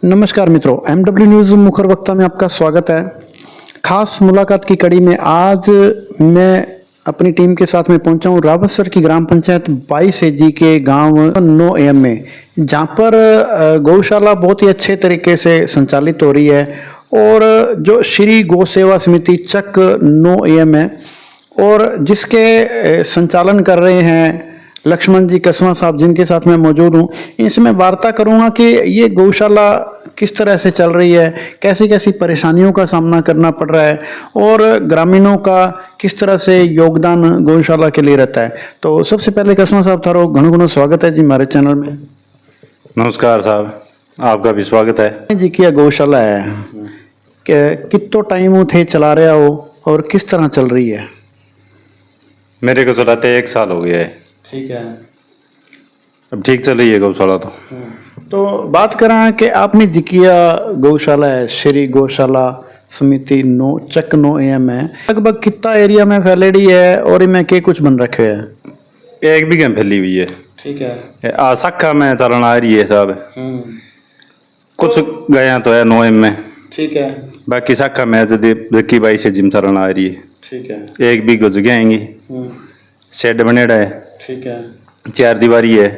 नमस्कार मित्रों, MW news मुखर वक्ता में आपका स्वागत है। खास मुलाकात की कड़ी में आज मैं अपनी टीम के साथ में पहुंचा हूं रावतसर की ग्राम पंचायत 22 एजी के गांव 9 AM में, जहां पर गौशाला बहुत ही अच्छे तरीके से संचालित हो रही है और जो श्री गौ सेवा समिति चक 9 AM है और जिसके संचालन कर रहे हैं लक्ष्मण जी कसवा साहब, जिनके साथ मैं मौजूद हूँ। इनसे मैं वार्ता करूँगा कि ये गौशाला किस तरह से चल रही है, कैसी कैसी परेशानियों का सामना करना पड़ रहा है और ग्रामीणों का किस तरह से योगदान गौशाला के लिए रहता है। तो सबसे पहले कसवा साहब थारो घणो घणो स्वागत है जी हमारे चैनल में। नमस्कार साहब, आपका भी स्वागत है जी। क्या गौशाला है, कितो टाइम थे चला रहे हो और किस तरह चल रही है? मेरे को चलाते 1 साल हो गया है। ठीक है, अब ठीक चल रही है गौशाला। तो बात करें कि आपने जिकिया गौशाला है श्री गौशाला समिति चक 9 AM है, लगभग कितना एरिया में फैलेडी है और इनमें के कुछ बन रखे है? 1 बीघे में फैली हुई है। ठीक है, आ शाखा में चलन आ रही है साहब। कुछ गया तो है 9 AM में। ठीक है, बाकी शाखा में जबकि 22 जिम चलन आ रही है। ठीक है, 1 बीघो जगह आएंगी, शेड बनेड़ा है, ठीक है, 4 दीवारी है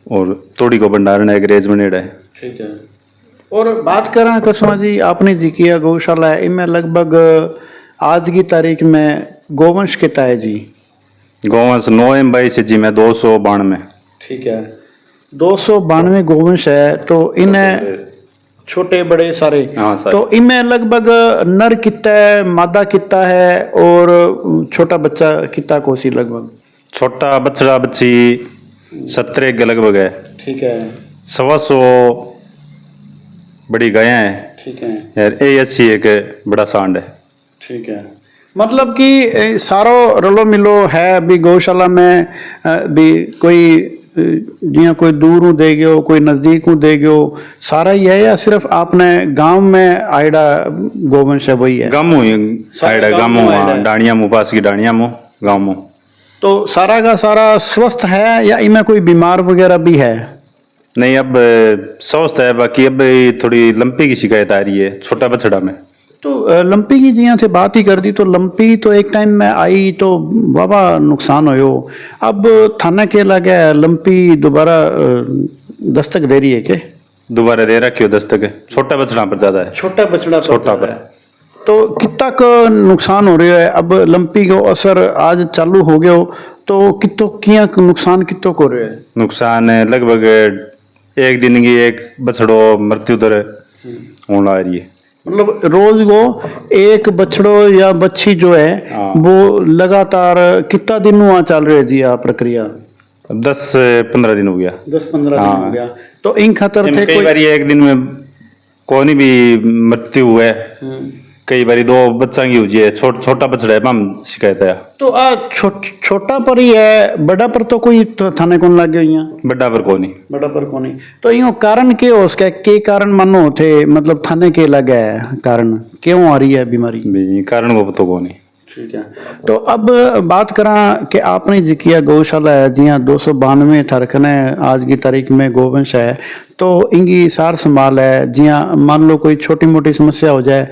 और थोड़ी को भंडारण है, गैरेज बनेड़ा है। ठीक है। और बात करें कसमा जी, आपने जिकिया गौशाला है, इनमें लगभग आज की तारीख में गोवंश कितना है जी? गौवंश 9 AM 22 जी में 292। ठीक है, 292 गोवंश है। तो इन्हें छोटे बड़े सारे, हाँ सारे। तो इनमें लगभग नर कितना है, मादा कितना है और छोटा बच्चा कितना कोसी लगभग? छोटा बछड़ा बच्ची 17 के लगभग है। ठीक है, 125 बड़ी गायें हैं। ठीक है, यार ये अच्छी एक बड़ा सांड है। ठीक है। मतलब कि सारो रलो मिलो है भी गौशाला में भी कोई जिया कोई दूर दे गयो, कोई नजदीक दे गयो, सारा ही है या सिर्फ आपने गांव में आइडा गोवंश है वही है? गामू आइडा गामू डाणिया मुँह पास की डाणिया मुँह गाँव मुँह। तो सारा का सारा स्वस्थ है या इनमें कोई बीमार वगैरह भी है? नहीं, अब स्वस्थ है। बाकी अब थोड़ी लंपी की शिकायत आ रही है छोटा बछड़ा में। तो लंपी की जिया से बात ही कर दी, तो लंपी तो एक टाइम में आई तो बाबा नुकसान होयो। अब थाने के लगे लंपी दोबारा दस्तक दे रही है के? दोबारा दे रखी हो दस्तक। छोटा बछड़ा पर ज्यादा है। छोटा बछड़ा छोटा पर। तो कितना का नुकसान हो रहा है? अब लंपी को असर आज चालू हो गयो तो कितो किया नुकसान कितो को रहे है? नुकसान लगभग एक दिन की एक बछड़ो मृत्यु दर होने आ रही है। मतलब रोज को एक बछड़ो या बच्ची जो है वो लगातार कितना दिन हुआ चल रही है जी आ प्रक्रिया? 10 से 15 दिन हो गया। 10-15 दिन हो गया। तो इन खतर थे कई बार एक दिन में कोई भी मृत्यु हुआ है। कई बार 2 बच्चा की हुई है। छोटा बछड़ा है हम शिकायत है। तो छोटा पर ही है, बड़ा पर तो कोई तो थाने कौन लग गया? बड़ा पर कोनी। बड़ा पर कोनी। तो यो कारण के हो उसका के कारण मानो थे, मतलब थाने के लगे है कारण क्यों आ रही है बीमारी? कारण को तो कोनी। ठीक है। तो अब बात करा कि आपने जिकिया गौशाला है जिया 292 थरखने आज की तारीख में गोवंश है, तो इनकी सार संभाल है। जिया मान लो कोई छोटी मोटी समस्या हो जाए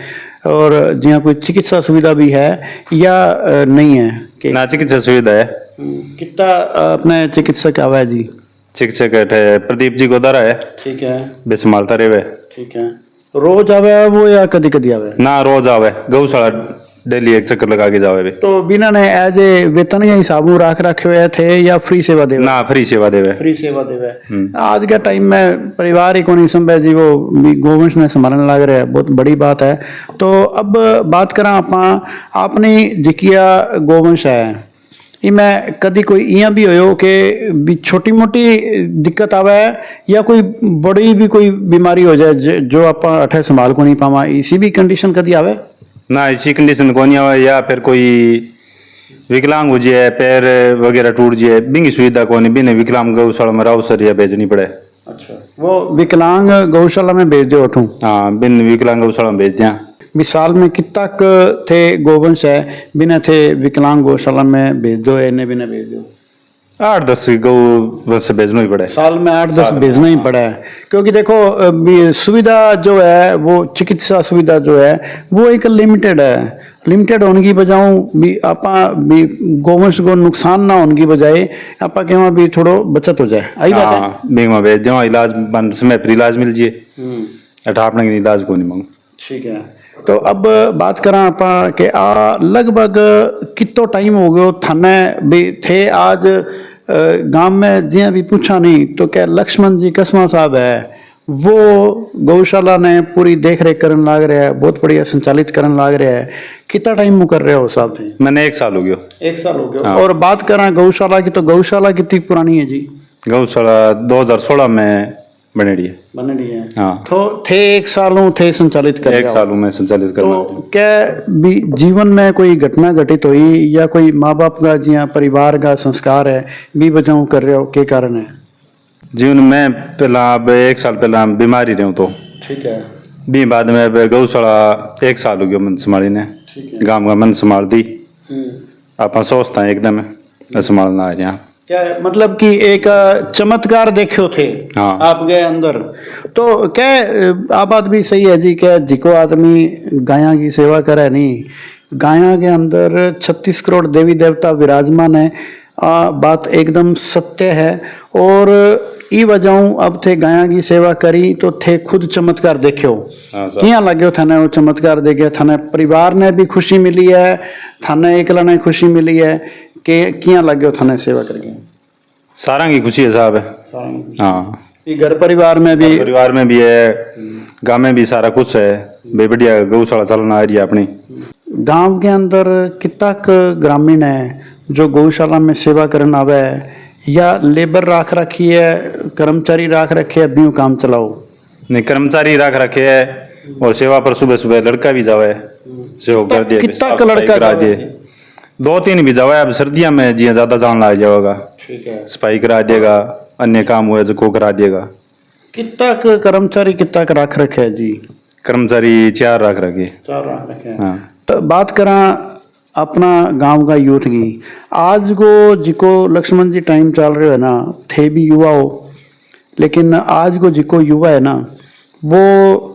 और जिया कोई चिकित्सा सुविधा भी है या नहीं है कि? ना चिकित्सा सुविधा है। कितना अपने चिकित्सक आवा है जी? चिकित्सक प्रदीप जी गोदारा है। ठीक है, बे संभालता रहे। ठीक है। रोज आवे वो या कदी कदी आवे? ना रोज आवे, गौशाला डेली एक चक्कर लगा के जावे। तो बिना ने एज ए वेतन या हिसाब राख रखे हुए थे या फ्री सेवा देवे? ना फ्री सेवा देवे। फ्री सेवा देवे। आज के टाइम में परिवार ही कोनी संभे जी वो गोवंश ने संभालने लग रहे हैं, बहुत बड़ी बात है। तो अब बात करा आपने जिकिया गोवंश है, इनमें कदी कोई इया भी हो कि छोटी मोटी दिक्कत आवे या कोई बड़ी भी कोई बीमारी हो जाए जो आप अठे संभाल को नहीं पावा, इसी भी कंडीशन कदी आवे? ना इसी कंडीशन को नहीं आवे। या फिर कोई विकलांग हो जाए, पैर वगैरह टूट जाए, बिंगी सुविधा को नहीं, बिना विकलांग गौशाला में रावसर या भेजनी पड़े। अच्छा, वो विकलांग गौशाला में भेज दो उठूं? हाँ, बिन विकलांग गौशाला में भेज दिया। मिसाल में कितना थे गोवंश है बिना थे विकलांग गौशाला में भेज दो, इन्हें बिना भेज दो? 8-10 गौ बस भेजना ही पड़े। साल में 8-10 भेजना ही पड़ा है, क्योंकि देखो सुविधा जो है वो चिकित्सा सुविधा जो है वो एक लिमिटेड है। लिमिटेड होने की बजाय भी आपा भी गौवंश को नुकसान ना होने की बजाय आपा के भी थोड़ो बचत हो जाए। आई बात है। हाँ, बैंक में भेज दो, इलाज समय पर इलाज मिल जाए, अठापने के इलाज को नहीं मांगो। ठीक है। तो अब बात करा आपा के लगभग कितो टाइम हो गयो थाने भी थे आज गांव में जिया भी पूछा नहीं तो क्या लक्ष्मण जी कसमा साहब है वो गौशाला ने पूरी देख रेख करन लाग रहा है, बहुत बढ़िया संचालित करन लाग रहा है। कितना टाइम मुकर रहे हो साहब थे? मैंने 1 साल हो गया। 1 साल हो गया। हाँ। और बात करा गौशाला की तो गौशाला कितनी पुरानी है जी? गौशाला 2016 में बनेड़ी है। बनेड़ी है। हाँ। तो थे 1 सालों थे संचालित कर 1 सालों में संचालित करना। तो क्या भी जीवन में कोई घटना घटित हुई या कोई माँ बाप का जिया परिवार का संस्कार है भी बचाव कर रहे हो, के कारण है? जीवन में पहला अब 1 साल पहला बीमारी रहूं तो ठीक है। भी बाद में अब गौशाला 1 साल हो गया मन संभाली ने। ठीक है। गांव का मन संभाल दी। आप सोचता है एकदम संभालना है यहाँ। क्या मतलब कि एक चमत्कार देखो थे। हाँ। आप गए अंदर तो क्या आप बात भी सही है जी। क्या जिको आदमी गाया की सेवा करे नहीं, गाया के अंदर 36 करोड़ देवी देवता विराजमान है। बात एकदम सत्य है। और ई वजह अब थे गाया की सेवा करी तो थे खुद चमत्कार देखो। हाँ, किया लगे थाने वो चमत्कार देखे? थाने परिवार ने भी खुशी मिली है, थाने एकला ने खुशी मिली है कि किया लगे थाने सेवा करके? सारा की खुशी है साहब। हाँ, ये घर परिवार में भी है, गांव में भी सारा कुछ है। बे बढ़िया गौशाला चलना आ रही है अपनी। गांव के अंदर कितना ग्रामीण है जो गौशाला में सेवा करने आवे है, या लेबर राख रखी है, कर्मचारी राख रखे है अभी काम चलाओ? नहीं, कर्मचारी राख रखे है और सेवा पर सुबह सुबह लड़का भी जावे, सहयोग कर दिए। कितना का लड़का करा जावे? दिए 2-3 भी जावे। अब सर्दियों में जिया ज्यादा जान लग जाएगा। ठीक है। सफाई करा देगा, अन्य काम हुए जो को करा देगा। कितना कर्मचारी कितना का राख रखे है जी? कर्मचारी 4 राख रखे। 4 राख रखे हैं। हाँ। तो बात करा अपना गांव का यूथ की, आज को जिको लक्ष्मण जी टाइम चल रहे है ना, थे भी युवा हो, लेकिन आज को जिको युवा है ना वो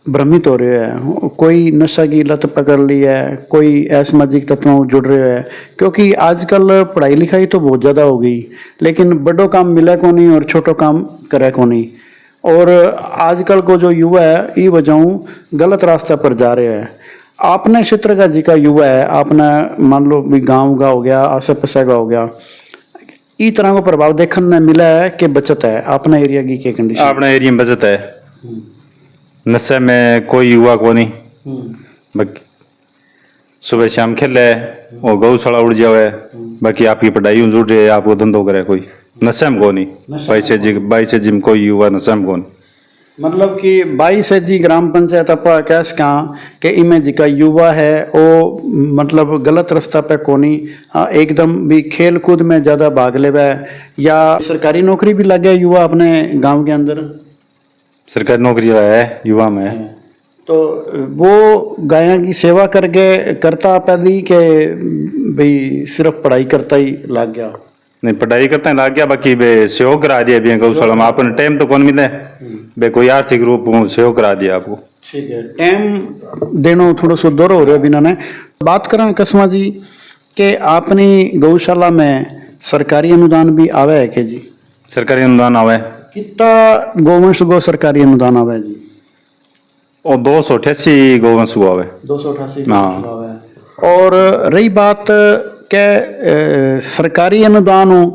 भ्रमित हो रहे हैं। कोई नशा की लत पकड़ ली है, कोई असामाजिक तत्वों में जुड़ रहे हैं, क्योंकि आजकल पढ़ाई लिखाई तो बहुत ज़्यादा हो गई लेकिन बड़ो काम मिले को नहीं और छोटो काम करे को नहीं। और आजकल को जो युवा है ये वजह गलत रास्ते पर जा रहे हैं। आपने क्षेत्र का जी का युवा है, आपने मान लो भी गांव का हो गया, आसे पासे का हो गया, इस तरह का प्रभाव देखने मिला है कि बचत है अपने एरिया की क्या कंडीशन? अपने एरिया में बचत है। नशे में कोई युवा को नहीं, बाकी सुबह शाम खेले और गौशाला उड़ जावे, बाकी आपकी पढ़ाई जुड़ रही है, आपको धंधो करे कोई नशे में को नहीं। 22 जी में कोई युवा नशे में को नहीं। मतलब कि 22 जी ग्राम पंचायत अपा कैस कहा कि इमें जी का युवा है वो मतलब गलत रास्ता पे कोनी, एकदम भी खेल कूद में ज्यादा भाग लेवे, या सरकारी नौकरी भी लगे युवा अपने गांव के अंदर? सरकारी नौकरी है युवा में। तो वो गाया की सेवा करके करता पहली के भाई सिर्फ पढ़ाई करता ही लग गया? नहीं, पढ़ाई करता है लाग गया, बाकी बे सहयोग करा दिया भी गौशाला में। अपन टाइम तो कौन मिले बे, कोई आर्थिक रूप में सहयोग करा दिया आपको। ठीक है। टाइम देनो थोड़ा सा दूर हो रहा है बिना ने। बात करें कसमा जी के अपनी गौशाला में सरकारी अनुदान भी आवे है के जी? सरकारी अनुदान आवे। कितना गोवंश को सरकारी अनुदान आवे जी? और 288 गौवंश को आवे। 288 हाँ। आवे। और रही बात के सरकारी अनुदान हो,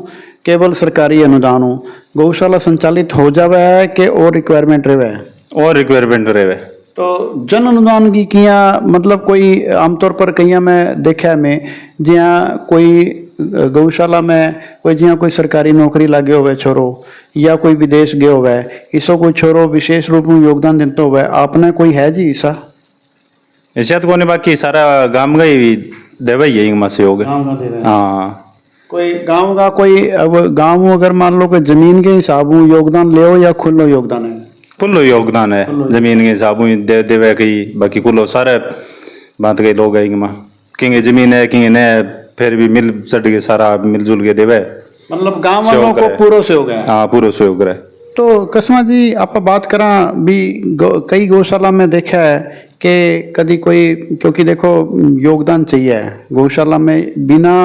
केवल सरकारी अनुदान हो, गौशाला संचालित हो जावे है कि और रिक्वायरमेंट रहे? और रिक्वायरमेंट रहे। तो जन अनुदान की किया मतलब कोई आमतौर पर कहीं मैं देखा है मैं जहाँ कोई गौशाला में कोई जहाँ कोई सरकारी नौकरी लगे हुए छोरो या कोई विदेश गए हुए इसो कोई छोरो विशेष रूप में योगदान देते हुए आपने कोई है जी ऐसा? ऐसा तो कोने, बाकी सारा गांव का ही देवे ही है सहयोग। हाँ, कोई गांव का कोई अब गांव अगर मान लो कोई जमीन के हिसाब योगदान ले या खुलो योगदान है? खुलो योगदान है, जमीन के हिसाब दे देवे कहीं, बाकी खुलो सारे बात के लोग है। किंगे जमीन है किंगे ने फिर भी मिल सट के सारा मिलजुल के देवे। मतलब गांव वालों सहयोग को करे। पूरा सहयोग है। हाँ पूरा सहयोग करे। तो कसमा जी आप बात करा भी कई गौशाला में देखा है कि कभी कोई, क्योंकि देखो योगदान चाहिए गौशाला में, बिना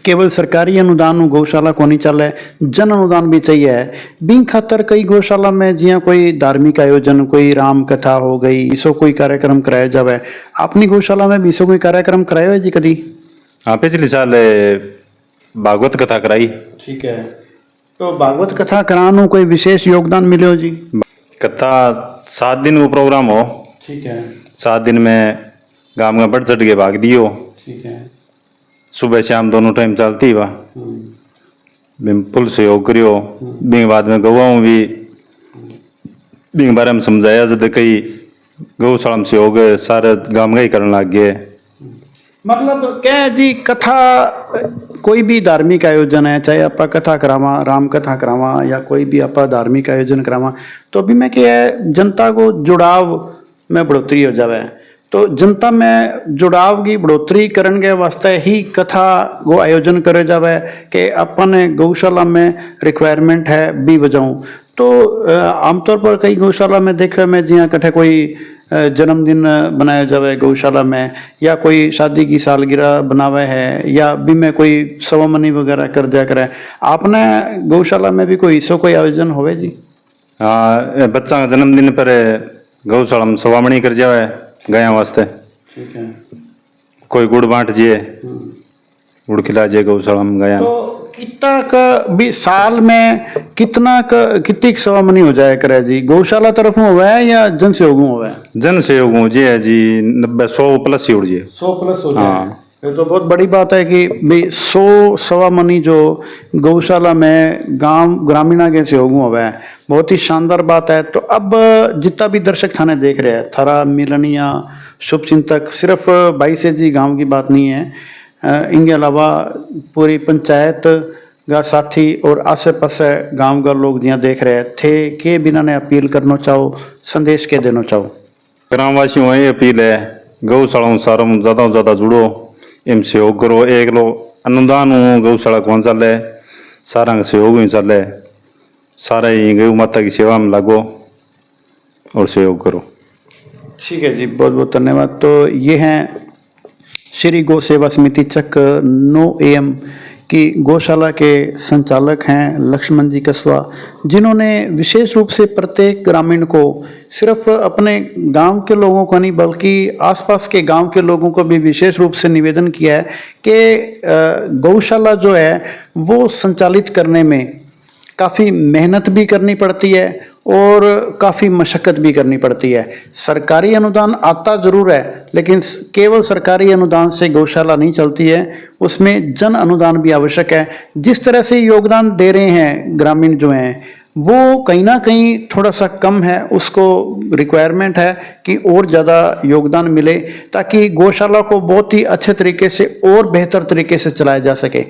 केवल सरकारी अनुदान गौशाला को नहीं चले, जन अनुदान भी चाहिए। बिन खातर कई गौशाला में जिया कोई धार्मिक आयोजन, कोई राम कथा हो गई, इसो कोई कार्यक्रम कराया जावे, अपनी गौशाला में भी इसो कोई कार्यक्रम कराया है जी कभी? हाँ पिछले साल भागवत कथा कराई। ठीक है, तो भागवत कथा करानो कोई विशेष योगदान मिले हो जी? कथा 7 दिन वो प्रोग्राम हो। ठीक है। 7 दिन में गांव में बढ़ चढ़ के भाग दियो। ठीक है। सुबह शाम दोनों टाइम चलती बा। फुल सहयोग करियो। बिंग बाद में गवाओं भी बिंग बारे में समझाया जब कई गौशाला में सहयोग सारे गांव का ही करने लग गए। मतलब क्या जी, कथा कोई भी धार्मिक आयोजन है, चाहे आप कथा करावा, राम कथा करावा या कोई भी आप धार्मिक आयोजन करावा, तो अभी मैं क्या है जनता को जुड़ाव में बढ़ोतरी हो जावे। तो जनता में जुड़ाव की बढ़ोतरी करने के वास्ते ही कथा को आयोजन करे जावे कि अपन गौशाला में रिक्वायरमेंट है भी बजाऊं। तो आमतौर पर कई गौशाला में देखे मैं जिया कठे कोई जन्मदिन बनाया जावे गौशाला में, या कोई शादी की सालगिरह बनावे है, या भी में कोई सवामनी वगैरह कर दिया करे। आपने गौशाला में भी कोई इसो कोई आयोजन होवे जी? हाँ बच्चा का जन्मदिन पर गौशाला में सवामणी कर जावे गाया वास्ते। ठीक है। कोई गुड़ बांट जिए, गुड़ खिला जिए गौशाला में गाया। तो कितना का भी साल में कितनी सवामनी हो जाए करे जी? गौशाला तरफ में हुआ है या जन सहयोग में हुआ है? जन सहयोग हो जी है जी, 90-100 प्लस ही उड़ जिए। 100 प्लस हो जाए। हाँ। ये तो बहुत बड़ी बात है कि भाई 100 सवामनी जो गौशाला में गांव ग्रामीणा के सहयोग में हुआ है, बहुत ही शानदार बात है। तो अब जितना भी दर्शक थाने देख रहे हैं, थारा मिलनिया शुभचिंतक, सिर्फ 22 जी गांव की बात नहीं है, इनके अलावा पूरी पंचायत का साथी और आसे पासे गांव का लोग जिया देख रहे थे के बिना ने अपील करना चाहो, संदेश के देना चाहो? ग्रामवासियों को ये अपील है, गौशाला सारों में ज़्यादा जुड़ो, इम सहयोग करो। एक लो अनुदान हो गौशाला कौन चले, सारा का सहयोग ही चले, सारा ही गौ माता की सेवा में लगो और सहयोग करो। ठीक है जी, बहुत बहुत धन्यवाद। तो ये हैं श्री गौ सेवा समिति चक 9 AM की गौशाला के संचालक हैं लक्ष्मण जी कसवा, जिन्होंने विशेष रूप से प्रत्येक ग्रामीण को, सिर्फ अपने गांव के लोगों को नहीं बल्कि आसपास के गांव के लोगों को भी विशेष रूप से निवेदन किया है कि गौशाला जो है वो संचालित करने में काफ़ी मेहनत भी करनी पड़ती है और काफ़ी मशक्क़त भी करनी पड़ती है। सरकारी अनुदान आता ज़रूर है, लेकिन केवल सरकारी अनुदान से गौशाला नहीं चलती है, उसमें जन अनुदान भी आवश्यक है। जिस तरह से योगदान दे रहे हैं ग्रामीण जो हैं, वो कहीं ना कहीं थोड़ा सा कम है, उसको रिक्वायरमेंट है कि और ज़्यादा योगदान मिले ताकि गौशाला को बहुत ही अच्छे तरीके से और बेहतर तरीके से चलाया जा सके।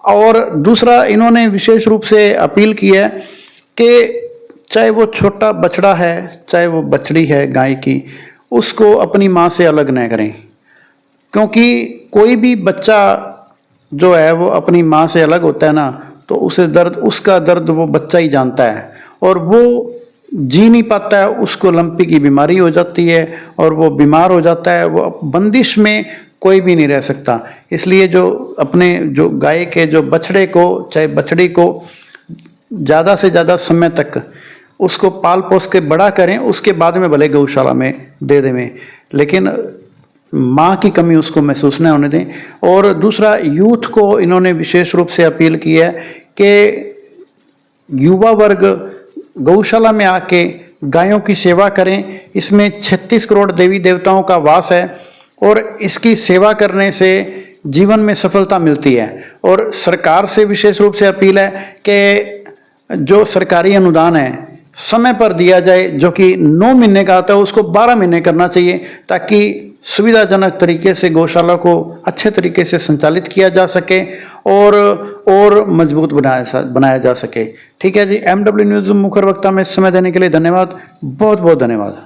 और दूसरा, इन्होंने विशेष रूप से अपील की है कि चाहे वो छोटा बछड़ा है, चाहे वो बछड़ी है गाय की, उसको अपनी माँ से अलग न करें, क्योंकि कोई भी बच्चा जो है वो अपनी माँ से अलग होता है ना, तो उसका दर्द वो बच्चा ही जानता है और वो जी नहीं पाता है, उसको लंपी की बीमारी हो जाती है और वो बीमार हो जाता है, वो बंदिश में कोई भी नहीं रह सकता। इसलिए जो गाय के जो बछड़े को चाहे बछड़ी को ज़्यादा से ज़्यादा समय तक उसको पाल पोस के बड़ा करें, उसके बाद में भले गौशाला में दे दें, लेकिन माँ की कमी उसको महसूस न होने दें। और दूसरा, यूथ को इन्होंने विशेष रूप से अपील की है कि युवा वर्ग गौशाला में आके गायों की सेवा करें। इसमें 36 करोड़ देवी देवताओं का वास है और इसकी सेवा करने से जीवन में सफलता मिलती है। और सरकार से विशेष रूप से अपील है कि जो सरकारी अनुदान है समय पर दिया जाए, जो कि 9 महीने का आता है उसको 12 महीने करना चाहिए, ताकि सुविधाजनक तरीके से गौशाला को अच्छे तरीके से संचालित किया जा सके और मजबूत बनाया जा सके। ठीक है जी, MW न्यूज़ मुखर वक्ता में समय देने के लिए धन्यवाद, बहुत बहुत धन्यवाद।